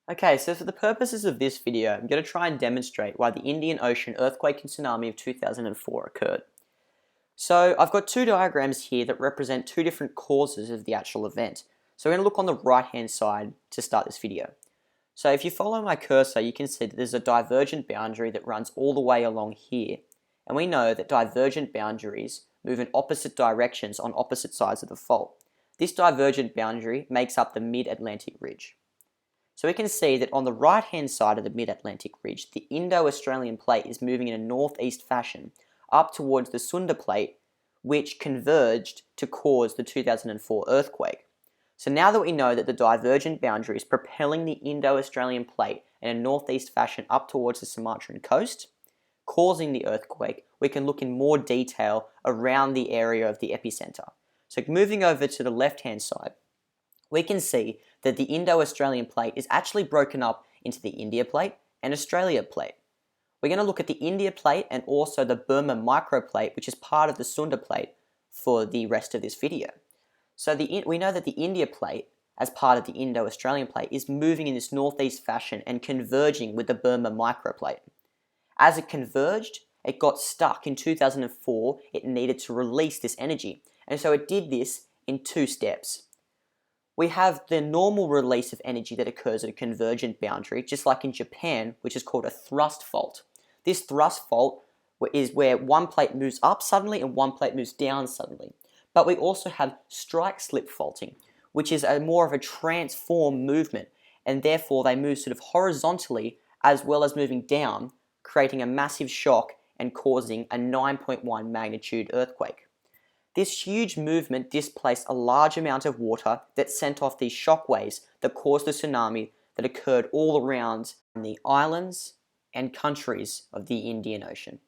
Okay, so for the purposes of this video, I'm going to try and demonstrate why the Indian Ocean earthquake and tsunami of 2004 occurred. So I've got two diagrams here that represent two different causes of the actual event. So we're going to look on the right hand side to start this video. So if you follow my cursor, you can see that there's a divergent boundary that runs all the way along here. And we know that divergent boundaries move in opposite directions on opposite sides of the fault. This divergent boundary makes up the Mid-Atlantic Ridge. So we can see that on the right hand side of the Mid-Atlantic Ridge, the Indo-Australian Plate is moving in a northeast fashion up towards the Sunda Plate, which converged to cause the 2004 earthquake. So now that we know that the divergent boundary is propelling the Indo-Australian Plate in a northeast fashion up towards the Sumatran coast, causing the earthquake, we can look in more detail around the area of the epicenter. So moving over to the left hand side, we can see that the Indo-Australian Plate is actually broken up into the India Plate and Australia Plate. We're going to look at the India Plate and also the Burma Microplate, which is part of the Sunda Plate, for the rest of this video. So we know that the India Plate, as part of the Indo-Australian Plate, is moving in this northeast fashion and converging with the Burma Microplate. As it converged, it got stuck in 2004. It needed to release this energy, and so it did this in two steps. We have the normal release of energy that occurs at a convergent boundary, just like in Japan, which is called a thrust fault. This thrust fault is where one plate moves up suddenly and one plate moves down suddenly. But we also have strike-slip faulting, which is more of a transform movement, and therefore they move sort of horizontally as well as moving down, creating a massive shock and causing a 9.1 magnitude earthquake. This huge movement displaced a large amount of water that sent off these shock waves that caused the tsunami that occurred all around the islands and countries of the Indian Ocean.